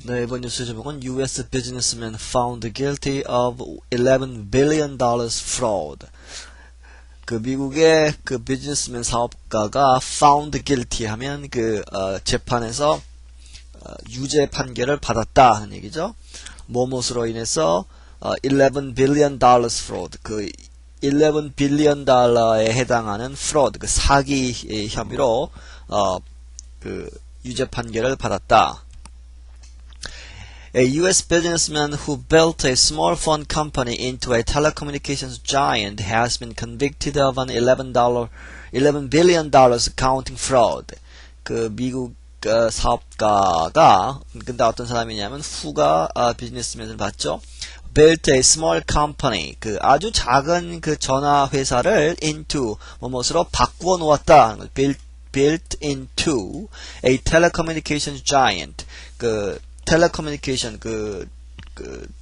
네, 이번 뉴스 제목은 US businessman found guilty of $11 billion fraud. 그 미국의 그 비즈니스맨 사업가가 found guilty 하면 재판에서 유죄 판결을 받았다 하는 얘기죠. 뭐뭇으로 인해서 11 billion dollars fraud, 그 11 billion 달러에 해당하는 fraud, 그 사기 혐의로 그 유죄 판결을 받았다. A U.S. businessman who built a small phone company into a telecommunications giant has been convicted of an $11 billion accounting fraud. 그 미국 사업가가 근데 어떤 사람이냐면 후가 비즈니스맨을 봤죠. Built a small company, 그 아주 작은 그 전화 회사를 into 뭐뭇으로 바꾸어 놓았다. Built into a telecommunications giant. 그 텔레커뮤니케이션 그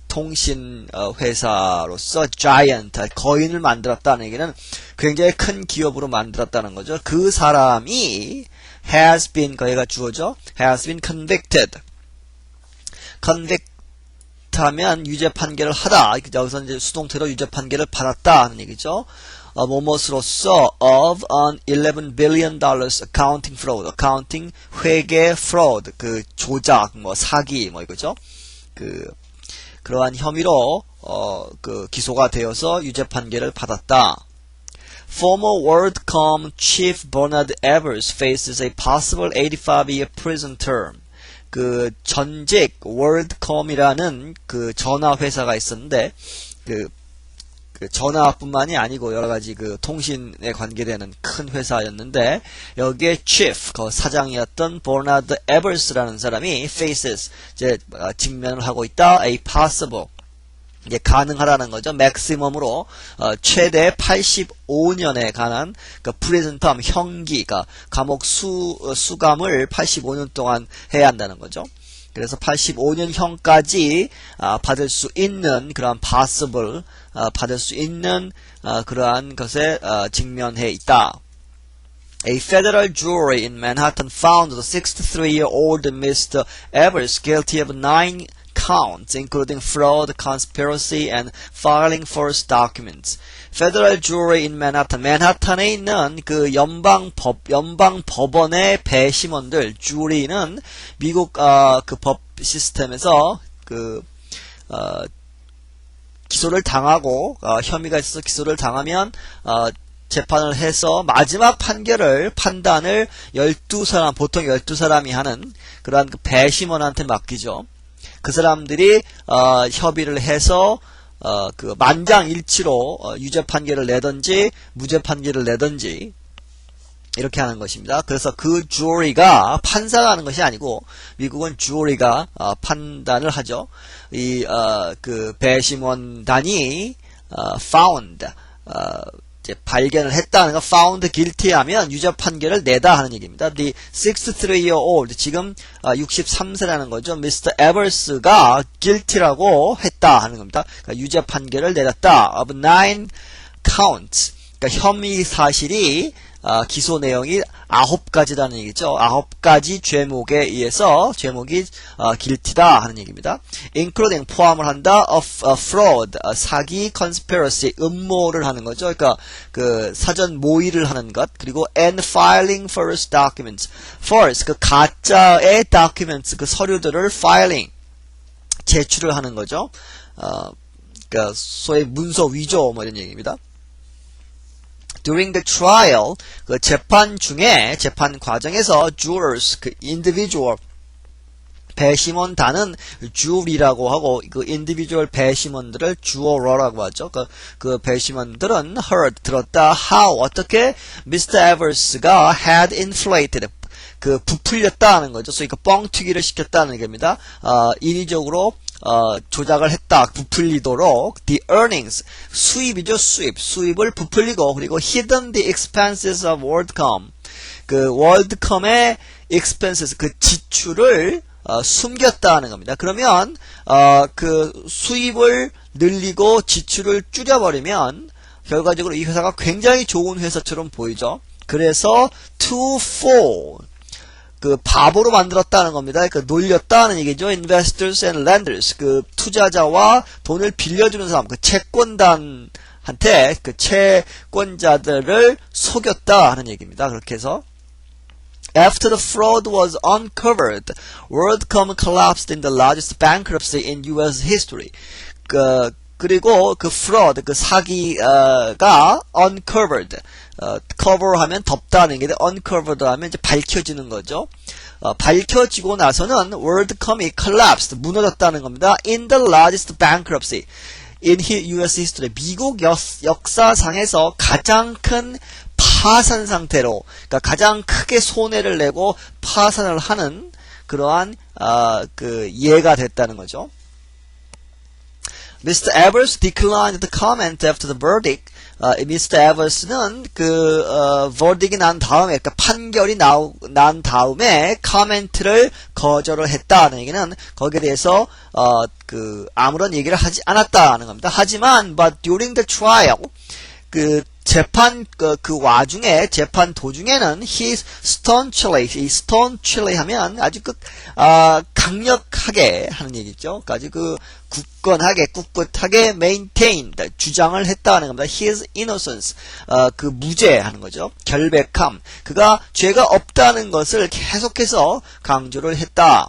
통신 회사로서 giant 거인을 만들었다는 얘기는 굉장히 큰 기업으로 만들었다는 거죠. 그 사람이 has been, 거기가 주어죠. has been convicted. convict 하면 유죄 판결을 하다. 여기서 이제 수동태로 유죄 판결을 받았다 하는 얘기죠. 뭐뭇으로써 of an $11 billion accounting fraud, accounting 회계 fraud, 그 조작, 뭐 사기, 뭐 이거죠. 그러한 혐의로 그 기소가 되어서 유죄 판결을 받았다. Former WorldCom chief Bernard Evers faces a possible 85-year prison term. 그 전직 WorldCom이라는 그 전화 회사가 있었는데 그 전화뿐만이 아니고 여러 가지 그 통신에 관계되는 큰 회사였는데 여기에 chief 그 사장이었던 버나드 에버스라는 사람이 faces 이제 직면을 하고 있다. a possible 이제 가능하다는 거죠. maximum으로 최대 85년에 관한 그 prison term 형기, 그러니까 감옥 수감을 85년 동안 해야 한다는 거죠. 그래서 85년형까지 받을 수 있는 그러한 possible 받을 수 있는 그러한 것에 직면해 있다. A federal jury in Manhattan found the 63-year-old Mr. Evers guilty of 9 counts, including fraud, conspiracy, and filing false documents. Federal jury in Manhattan, 맨하탄에 있는 그 연방 법원의 배심원들, 주리는 미국 그 법 시스템에서 기소를 당하고 혐의가 있어서 기소를 당하면 재판을 해서 마지막 판단을 12사람, 보통 12사람이 하는 그러한 그 배심원한테 맡기죠. 그 사람들이 협의를 해서 그 만장일치로 유죄 판결을 내든지 무죄 판결을 내든지 이렇게 하는 것입니다. 그래서 그 주리가 판사가 하는 것이 아니고 미국은 주리가 판단을 하죠. 그 배심원단이 found 이제 발견을 했다는 거 found guilty 하면 유죄 판결을 내다 하는 얘기입니다. The 63-year-old 지금 63세라는 거죠. Mr. Evers가 guilty라고 했다 하는 겁니다. 그러니까 유죄 판결을 내렸다. Of 9 counts. 그러니까 혐의 사실이 기소 내용이 9가지라는 얘기죠. 9가지 죄목에 의해서 죄목이 guilty다 하는 얘기입니다. Including 포함을 한다 of fraud, 사기, conspiracy, 음모를 하는 거죠. 그러니까 그 사전 모의를 하는 것, 그리고 and filing false documents. false 그 가짜의 documents 그 서류들을 filing 제출을 하는 거죠. 그러니까 소위 문서 위조 뭐 이런 얘기입니다. During the trial, 그 재판 중에, 재판 과정에서 jurors, 그 individual 배심원단은 jury라고 하고, 그 individual 배심원들을 juror라고 하죠. 그 배심원들은 heard, 들었다, how, 어떻게 Mr. Evers가 had inflated, 그 부풀렸다는 거죠. 소위 그 뻥튀기를 시켰다는 겁니다. 인위적으로 조작을 했다, 부풀리도록 the earnings, 수입이죠, 수입을 부풀리고 그리고 hidden the expenses of WorldCom, 그 WorldCom의 expenses, 그 지출을 숨겼다는 겁니다. 그러면 그 수입을 늘리고 지출을 줄여버리면 결과적으로 이 회사가 굉장히 좋은 회사처럼 보이죠. 그래서 to fall 그 바보로 만들었다는 겁니다. 그 놀렸다는 얘기죠. investors and lenders. 그 투자자와 돈을 빌려주는 사람, 그 채권단한테 그 채권자들을 속였다 하는 얘기입니다. 그렇게 해서 After the fraud was uncovered, WorldCom collapsed in the largest bankruptcy in U.S. history. 그리고 그 fraud, 그 사기가 uncovered, cover 하면 덮다는 게 uncovered 하면 이제 밝혀지는 거죠. 밝혀지고 나서는 WorldCom이 collapsed, 무너졌다는 겁니다. In the largest bankruptcy in U.S. history. 미국 역사상에서 가장 큰 파산 상태로, 그러니까 가장 크게 손해를 내고 파산을 하는 그러한 그 예가 됐다는 거죠. Mr. Evers declined to comment after the verdict. Mr. Evers는 verdict이 난 다음에, 그러니까 판결이 난 다음에 코멘트를 거절을 했다는 얘기는 거기에 대해서 아무런 얘기를 하지 않았다는 겁니다. 하지만 but during the trial, 재판 그 와중에 재판 도중에는 he staunchly 하면 아주 강력하게 하는 얘기죠. 아주 굳건하게 꿋꿋하게 maintained 주장을 했다는 겁니다. His innocence 그 무죄하는 거죠. 결백함. 그가 죄가 없다는 것을 계속해서 강조를 했다.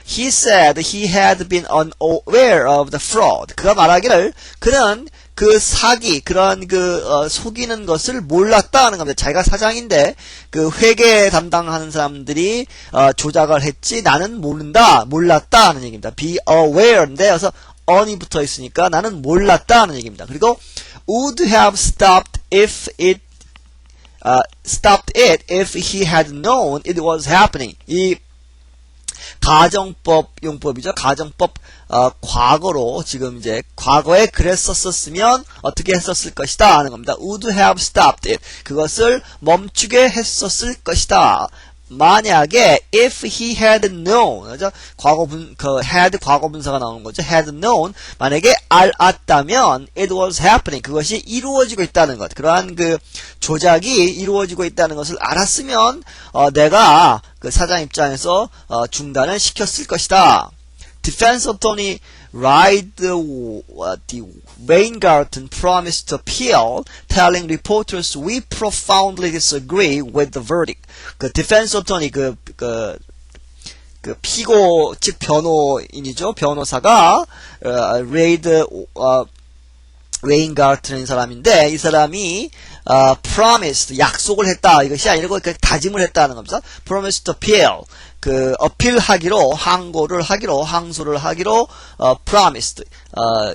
He said he had been unaware of the fraud. 그가 말하기를 그는 그 사기, 그런 속이는 것을 몰랐다 하는 겁니다. 자기가 사장인데, 회계 담당하는 사람들이, 조작을 했지, 나는 몰랐다 하는 얘기입니다. be aware인데, 여기서 on이 붙어 있으니까 나는 몰랐다 하는 얘기입니다. 그리고, would have stopped it if he had known it was happening. 이, 가정법 용법이죠. 가정법 과거로 지금 이제 과거에 그랬었으면 어떻게 했었을 것이다 하는 겁니다. would have stopped it. 그것을 멈추게 했었을 것이다. 만약에 if he had known, 그죠? had 과거분사가 나오는 거죠. had known, 만약에 알았다면 it was happening, 그것이 이루어지고 있다는 것, 그러한 조작이 이루어지고 있다는 것을 알았으면 내가 사장 입장에서 중단을 시켰을 것이다. Defense attorney Weingarten promised to appeal, telling reporters we profoundly disagree with the verdict. defense attorney 피고 즉 변호인이죠. 변호사가 웨인가르트라는 사람인데 이 사람이 promised 약속을 했다 이것이 아니고 다짐을 했다는 겁니다. promised to appeal 어필하기로 항소를 하기로 promised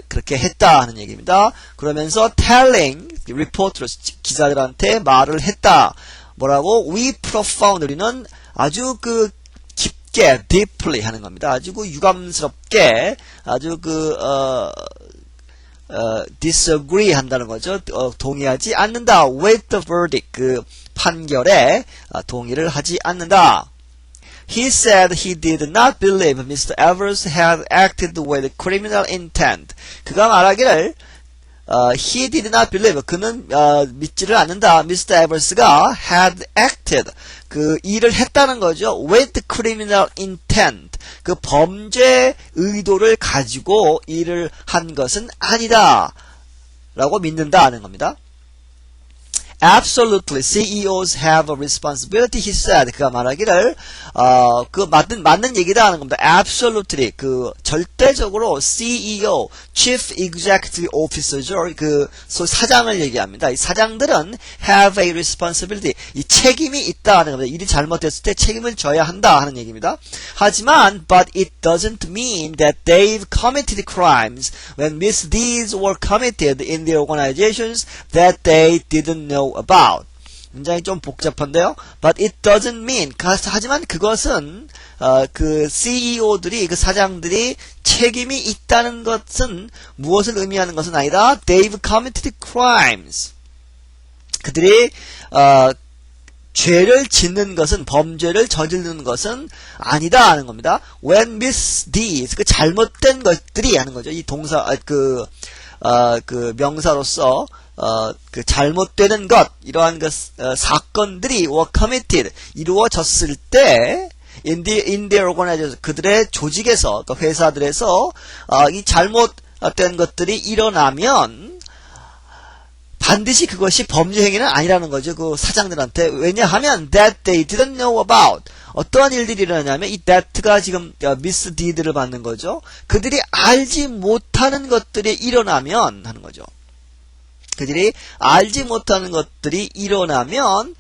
그렇게 했다 하는 얘기입니다. 그러면서 telling reporters 기자들한테 말을 했다. 뭐라고? We profound 우리는 아주 깊게 deeply 하는 겁니다. 아주 유감스럽게 아주 disagree 한다는 거죠. 동의하지 않는다. with the verdict 판결에 동의를 하지 않는다. He said he did not believe Mr. Evers had acted with criminal intent. 그가 말하기를 he did not believe 그는 믿지를 않는다. Mr. Evers가 had acted 일을 했다는 거죠. with criminal intent 범죄 의도를 가지고 일을 한 것은 아니다. 라고 믿는다 하는 겁니다. Absolutely, CEOs have a responsibility, he said. 그가 말하기를, 맞는 얘기다 하는 겁니다. Absolutely, 절대적으로 CEO, Chief Executive Officer죠. 사장을 얘기합니다. 이 사장들은 have a responsibility, 이 책임이 있다 하는 겁니다. 일이 잘못됐을 때 책임을 져야 한다 하는 얘기입니다. 하지만, but it doesn't mean that they've committed crimes when misdeeds were committed in their organizations that they didn't know about. 굉장히 좀 복잡한데요. But it doesn't mean. 하지만 그것은 CEO들이 사장들이 책임이 있다는 것은 무엇을 의미하는 것은 아니다. They've committed crimes. 그들이 죄를 짓는 것은 범죄를 저지르는 것은 아니다 하는 겁니다. When misdeeds 잘못된 것들이 하는 거죠. 이 동사 명사로서 그 잘못되는 것, 이러한 사건들이 were committed, 이루어졌을 때, in their organization, 그들의 조직에서, 그 회사들에서, 이 잘못된 것들이 일어나면, 반드시 그것이 범죄 행위는 아니라는 거죠. 그 사장들한테. 왜냐하면, that they didn't know about. 어떠한 일들이 일어나냐면, 이 that가 지금 misdeed를 받는 거죠. 그들이 알지 못하는 것들이 일어나면, 하는 거죠. 그들이 알지 못하는 것들이 일어나면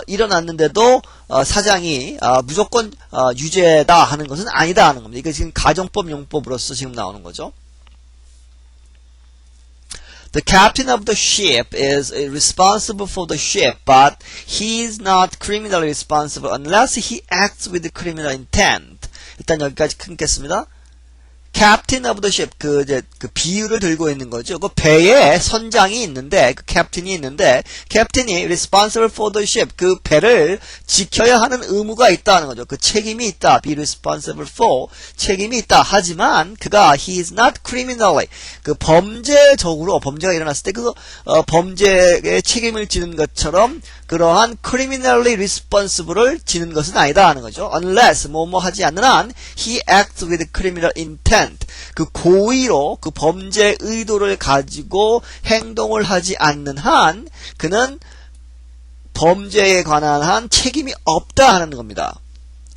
일어났는데도 사장이 무조건 유죄다 하는 것은 아니다 하는 겁니다. 이게 지금 가정법 용법으로서 지금 나오는 거죠. The captain of the ship is responsible for the ship, but he is not criminally responsible unless he acts with criminal intent. 일단 여기까지 끊겠습니다. Captain of the ship, 그 비유를 들고 있는 거죠. 그 배에 선장이 있는데, 그 캡틴이 있는데, 캡틴이 responsible for the ship, 그 배를 지켜야 하는 의무가 있다는 거죠. 그 책임이 있다. be responsible for, 책임이 있다. 하지만, 그가, he is not criminally, 그 범죄적으로, 범죄가 일어났을 때, 범죄에 책임을 지는 것처럼, 그러한 criminally responsible을 지는 것은 아니다 하는 거죠. Unless, 뭐뭐 하지 않는 한, he acts with criminal intent. 그 고의로 그 범죄 의도를 가지고 행동을 하지 않는 한 그는 범죄에 관한 한 책임이 없다 하는 겁니다.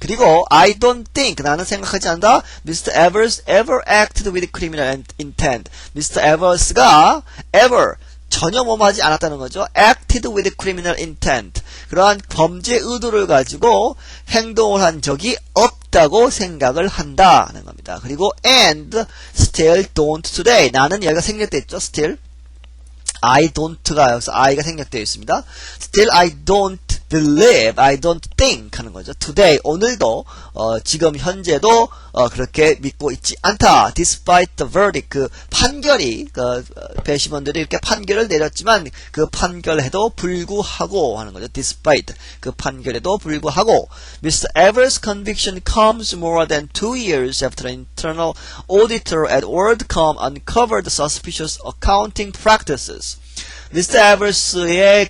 그리고 I don't think 나는 생각하지 않는다. Mr. Evers ever acted with criminal intent. Mr. Evers가 ever 전혀 뭐하지 않았다는 거죠. acted with criminal intent. 그러한 범죄 의도를 가지고 행동을 한 적이 없다고 생각을 한다는 겁니다. 그리고 and still don't today. 나는 여기가 생략되어 있죠. still. I don't가 여기서 I가 생략되어 있습니다. Still I don't believe, I don't think 하는 거죠. Today, 오늘도 지금 현재도 그렇게 믿고 있지 않다. Despite the verdict, 그 판결이 배심원들이 이렇게 판결을 내렸지만 그 판결에도 불구하고 하는 거죠. Despite 그 판결에도 불구하고 Mr. Evers' conviction comes more than 2 years after an internal auditor at WorldCom uncovered suspicious accounting practices. Mr. Evers의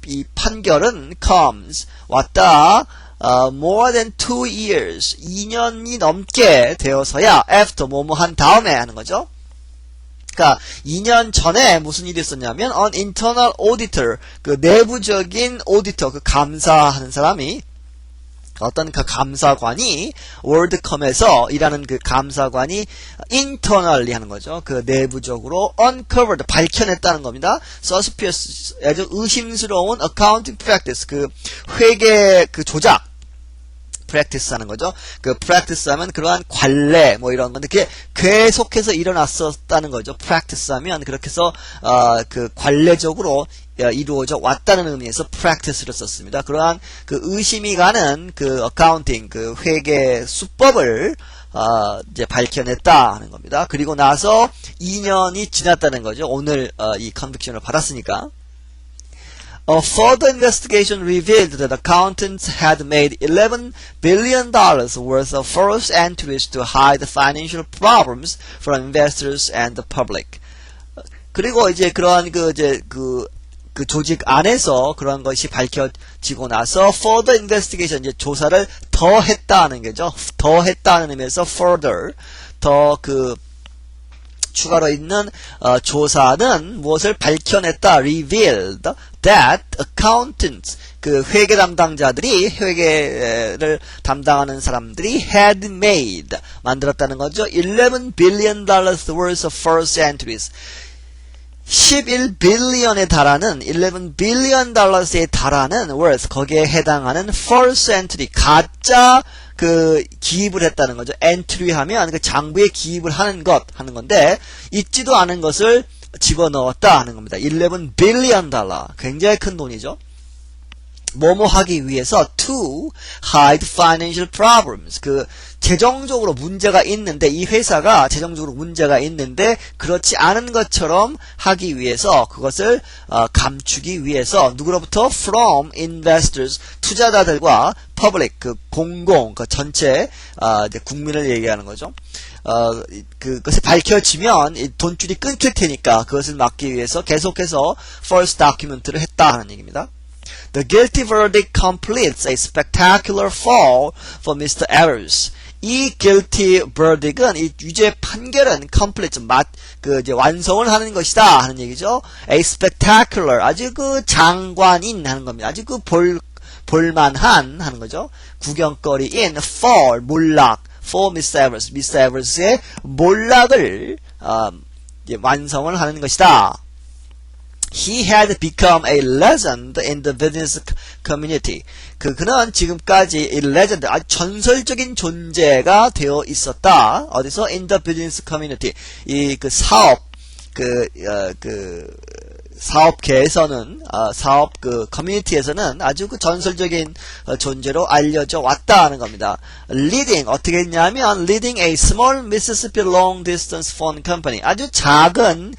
이 판결은 comes 왔다 more than 2 years 2년이 넘게 되어서야 after 뭐뭐 한 다음에 하는 거죠. 그러니까 2년 전에 무슨 일이 있었냐면 an internal auditor 그 내부적인 오디터 그 감사하는 사람이 어떤 그 감사관이 월드컴에서 일하는 그 감사관이 internally 하는 거죠. 그 내부적으로 uncovered 밝혀냈다는 겁니다. suspicious 아주 의심스러운 accounting practice 그 회계 그 조작 practice 하는 거죠. 그 practice 하면 그러한 관례 뭐 이런 건데 그게 계속해서 일어났었다는 거죠. practice 하면 그렇게 해서 그 관례적으로 이루어져 왔다는 의미에서 practice를 썼습니다. 그러한 그 의심이 가는 그 accounting 그 회계 수법을 이제 밝혀냈다 하는 겁니다. 그리고 나서 2년이 지났다는 거죠. 오늘 이 컨빅션을 받았으니까. A further investigation revealed that accountants had made $11 billion worth of false entries to hide financial problems from investors and the public. 그리고 이제 그러한 그 조직 안에서 그런 것이 밝혀지고 나서 further investigation 이제 조사를 더 했다는 거죠. 더 했다는 의미에서 further 더 추가로 있는 조사는 무엇을 밝혀냈다 revealed that accountants 그 회계 담당자들이 회계를 담당하는 사람들이 had made 만들었다는 거죠. $11 billion worth of false entries 11빌리언에 달하는 11 billion dollars에 달하는 worth 거기에 해당하는 false entry 가짜 그 기입을 했다는 거죠. entry 하면 그 장부에 기입을 하는 건데 있지도 않은 것을 집어넣었다 하는 겁니다. 11 billion dollar 굉장히 큰 돈이죠. 뭐뭐 하기 위해서 to hide financial problems. 그 재정적으로 문제가 있는데 이 회사가 재정적으로 문제가 있는데 그렇지 않은 것처럼 하기 위해서 그것을 감추기 위해서 누구로부터 from investors 투자자들과 public 그 공공 그 전체 이제 국민을 얘기하는 거죠. 그것이 밝혀지면 이 돈줄이 끊길 테니까 그것을 막기 위해서 계속해서 false document를 했다 하는 얘기입니다. The guilty verdict completes a spectacular fall for Mr. Evers. 이 guilty verdict은 이 유죄 판결은 complete 이제 완성을 하는 것이다 하는 얘기죠. A spectacular 아주 그 장관인 하는 겁니다. 아주 그 볼만한 하는 거죠. 구경거리인 fall 몰락 for Miss Evers. Miss Evers의 몰락을 완성을 하는 것이다. He had become a legend in the business community. 그는 지금까지 이 legend, 아주 전설적인 존재가 되어 있었다. 어디서? In the business community. 이 그 사업, 사업계에서는, 사업 커뮤니티에서는 아주 그 전설적인 존재로 알려져 왔다는 겁니다. Leading, 어떻게 했냐면, leading a small Mississippi long distance phone company. 아주 작은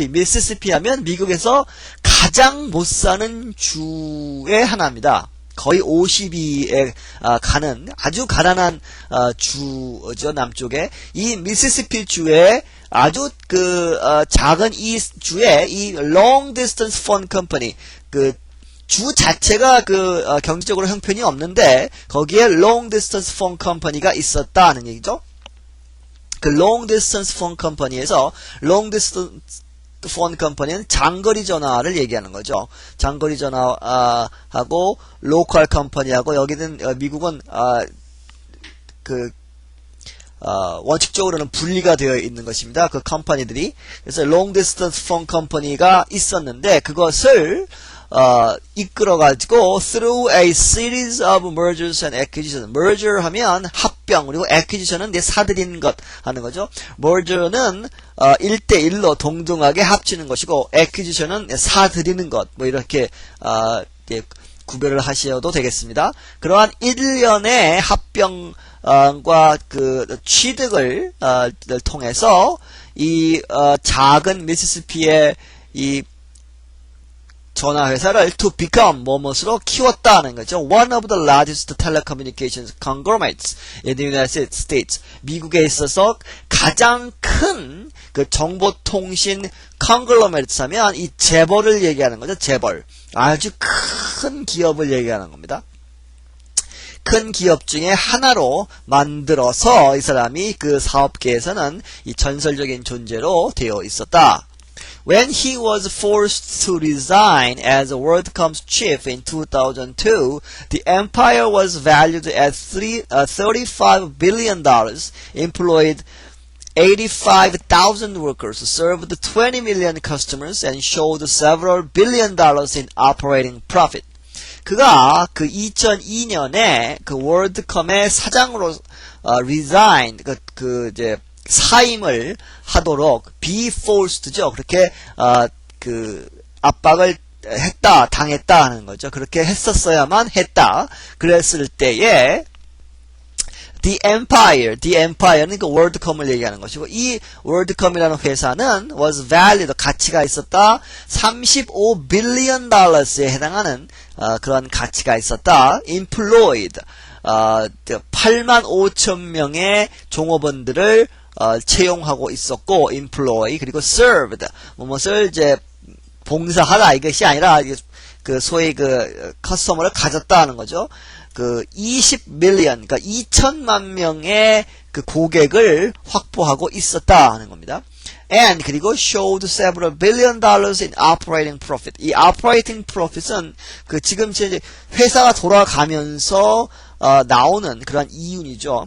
미시시피 하면 미국에서 가장 못 사는 주의 하나입니다. 거의 50위에 가는 아주 가난한 주죠, 남쪽에. 이 미시시피 주에 아주 작은 이 주에 이 long distance phone company 주 자체가 경제적으로 형편이 없는데 거기에 long distance phone company가 있었다는 얘기죠. 그 long distance phone company에서 long distance phone company는 장거리 전화를 얘기하는 거죠. 장거리 전화하고 local company하고 여기는 미국은 원칙적으로는 분리가 되어 있는 것입니다. 그 컴퍼니들이. 그래서 long distance phone company가 있었는데 그것을 이끌어가지고 through a series of mergers and acquisitions. merger 하면 합병, 그리고 acquisition은 이제 사들이는 것 하는 거죠. merger는 1대1로 동등하게 합치는 것이고 acquisition은 사들이는 것, 뭐 이렇게 구별을 하셔도 되겠습니다. 그러한 일련의 합병과 취득을 통해서 이 작은 미시시피의 이 전화회사를 to become 뭐뭇으로 키웠다는 거죠. One of the largest telecommunications conglomerates in the United States. 미국에 있어서 가장 큰 정보통신 conglomerates 하면 이 재벌을 얘기하는 거죠. 재벌. 아주 큰 기업을 얘기하는 겁니다. 큰 기업 중에 하나로 만들어서 이 사람이 그 사업계에서는 이 전설적인 존재로 되어 있었다. When he was forced to resign as WorldCom's chief in 2002, the empire was valued at $35 billion, employed 85,000 workers, served 20 million customers, and showed several $billion in operating profit. 그가 2002년에 월드컴의 사장으로 resign, 이제 사임을 하도록 be forced죠. 그렇게 압박을 당했다 하는 거죠. 그렇게 했었어야만 했다. 그랬을 때에 The Empire는 월드컴을 얘기하는 것이고 이 월드컴이라는 회사는 was valued, 가치가 있었다. 35 billion dollars에 해당하는 그런 가치가 있었다. Employed, 85,000명의 종업원들을 채용하고 있었고 employ, 그리고 served, 무엇을 이제 봉사하다 이것이 아니라 소위 커스터머를 가졌다 하는 거죠. 20 million, 그러니까 2천만 명의 고객을 확보하고 있었다 하는 겁니다. And 그리고 showed several $billion in operating profit. 이 operating profit은 지금 이제 회사가 돌아가면서 나오는 그런 이윤이죠.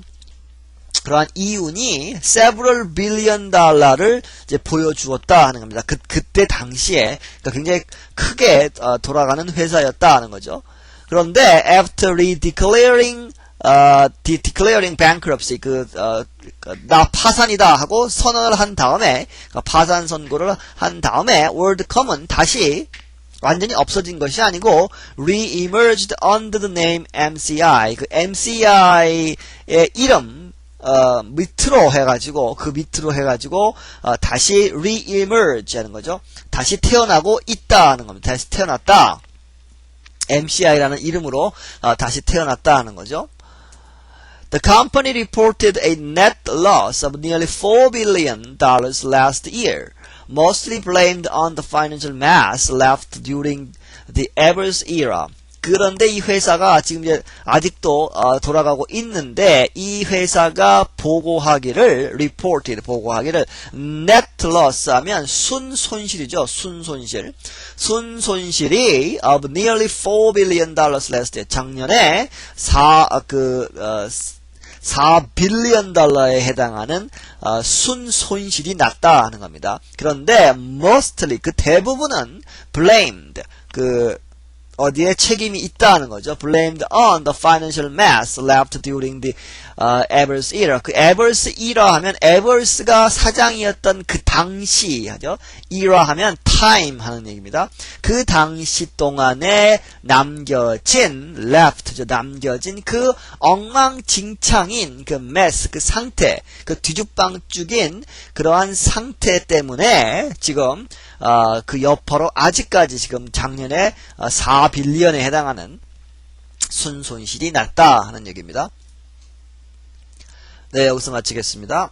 그러한 이윤이 several $billion 를 이제 보여주었다 하는 겁니다. 그때 당시에 굉장히 크게 돌아가는 회사였다 하는 거죠. 그런데 after declaring bankruptcy, 나 파산이다 하고 선언을 한 다음에, 파산 선고를 한 다음에, 월드컴은 다시 완전히 없어진 것이 아니고 re-emerged under the name MCI. 그 MCI의 이름 밑으로 해가지고 다시 re-emerge 하는 거죠. 다시 태어나고 있다는 겁니다. 다시 태어났다. MCI라는 이름으로 다시 태어났다 하는 거죠. The company reported a net loss of nearly $4 billion last year, mostly blamed on the financial mess left during the Evers era. 그런데 이 회사가 지금 이제 아직도 돌아가고 있는데 이 회사가 보고하기를 net loss 하면 순손실이죠. 순손실이 of nearly $4 billion last year. 작년에 4 빌리언 달러에 해당하는 순손실이 났다 하는 겁니다. 그런데 mostly 그 대부분은 blamed 어디에 책임이 있다는 거죠. blamed on the financial mess left during the Evers era. 그 Evers era 하면 Evers가 사장이었던 그 당시 하죠. era 하면 time 하는 얘기입니다. 그 당시 동안에 남겨진 그 엉망진창인 그 mess, 그 상태, 그 뒤죽박죽인 그러한 상태 때문에 지금 그 여파로 아직까지 지금 작년에 4빌리언에 해당하는 순손실이 났다 하는 얘기입니다. 네, 여기서 마치겠습니다.